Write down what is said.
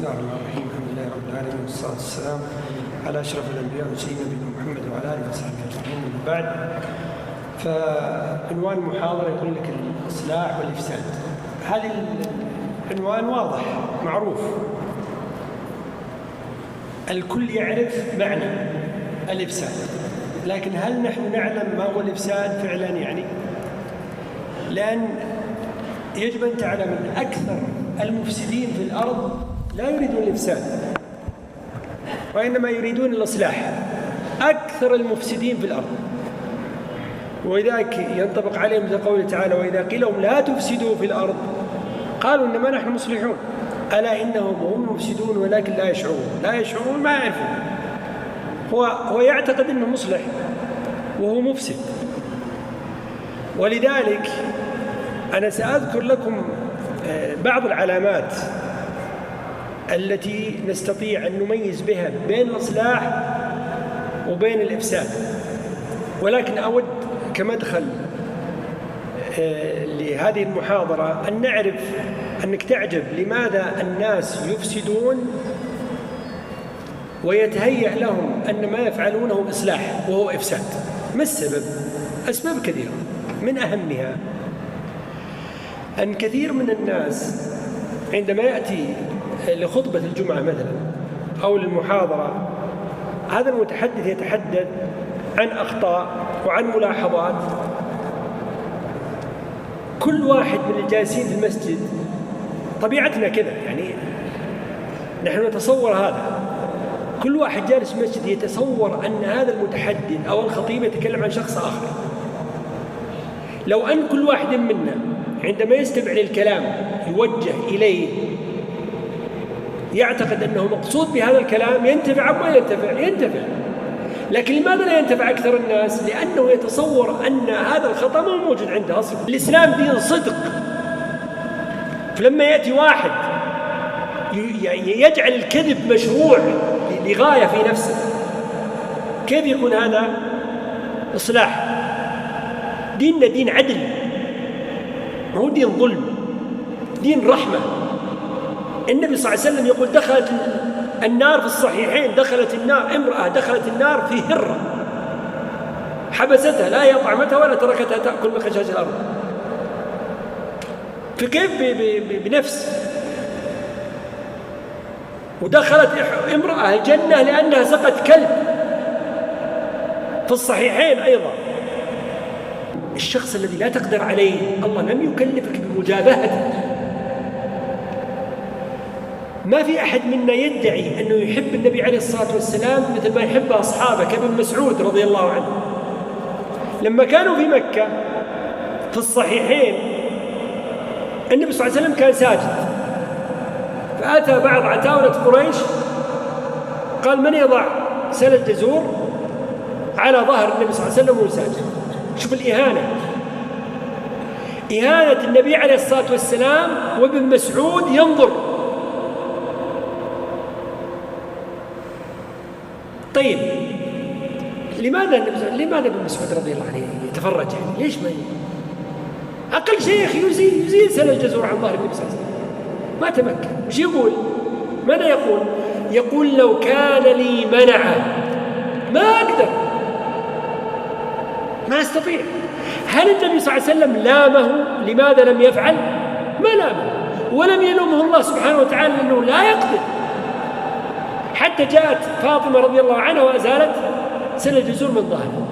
الله الرحمن الرحيم. الحمد لله رب العالمين والصلاة والسلام على أشرف الأنبياء وسيدنا نبينا محمد وعلى آله وصحبه أجمعين. من بعد، فعنوان المحاضرة يقول لك الإصلاح والإفساد. هذا العنوان واضح معروف، الكل يعرف معنى الإفساد، لكن هل نحن نعلم ما هو الإفساد فعلا؟ يعني لأن يجب أن تعلم أن أكثر المفسدين في الأرض لا يريدون الإفساد وإنما يريدون الإصلاح. أكثر المفسدين في الأرض، ولذلك ينطبق عليهم قوله تعالى: وإذا قيل لهم لا تفسدوا في الأرض قالوا إنما نحن مصلحون ألا إنهم هم المفسدون ولكن لا يشعرون ما يعرفون. هو يعتقد أنه مصلح وهو مفسد. ولذلك أنا سأذكر لكم بعض العلامات التي نستطيع أن نميز بها بين الإصلاح وبين الإفساد، ولكن أود كمدخل لهذه المحاضرة أن نعرف أنك تعجب لماذا الناس يفسدون ويتهيأ لهم أن ما يفعلونه إصلاح وهو إفساد. ما السبب؟ أسباب كثيرة، من أهمها أن كثير من الناس عندما يأتي لخطبة الجمعة مثلا أو للمحاضرة، هذا المتحدث يتحدث عن أخطاء وعن ملاحظات. كل واحد من الجالسين في المسجد، طبيعتنا كذا، يعني نحن نتصور هذا، كل واحد جالس في المسجد يتصور أن هذا المتحدث أو الخطيب يتكلم عن شخص آخر. لو أن كل واحد منا عندما يستمع للكلام يوجه إليه يعتقد أنه مقصود بهذا الكلام، ينتفع أو ما ينتفع. لكن لماذا لا ينتفع أكثر الناس؟ لأنه يتصور أن هذا الخطأ ما موجود عنده أصلا. الإسلام دين صدق، فلما يأتي واحد يجعل الكذب مشروع لغاية في نفسه، كيف يكون هذا إصلاح؟ ديننا دين عدل، ما هو دين ظلم، دين رحمة. النبي صلى الله عليه وسلم يقول: دخلت النار في الصحيحين، امرأة دخلت النار في هرة حبستها، لا هي طعمتها ولا تركتها تأكل من خشاش الأرض. فكيف بنفس؟ ودخلت امرأة الجنة لأنها سقت كلب في الصحيحين أيضا. الشخص الذي لا تقدر عليه الله لم يكلفك بمجابهته. ما في أحد منا يدعي أنه يحب النبي عليه الصلاة والسلام مثل ما يحب أصحابه، كابن مسعود رضي الله عنه. لما كانوا في مكة في الصحيحين النبي صلى الله عليه وسلم كان ساجد، فأتى بعض عتاولة قريش قال: من يضع سل الجزور على ظهر النبي صلى الله عليه وسلم وهو ساجد؟ شوف إهانة النبي عليه الصلاة والسلام، وابن مسعود ينظر. طيب لماذا ابن مسعود رضي الله عنه يتفرج؟ يعني ليش ما أقل شيخ يزيل سل الجزور عن ظهر النبي صلى الله عليه وسلم؟ ما تمكن. وش يقول؟ ماذا يقول لو كان لي منعه ما أقدر، ما أستطيع. هل النبي صلى الله عليه وسلم لامه لماذا لم يفعل؟ ما لامه، ولم يلومه الله سبحانه وتعالى لأنه لا يقدر. حتى جاءت فاطمة رضي الله عنها وأزالت سل الجزور من ظهره.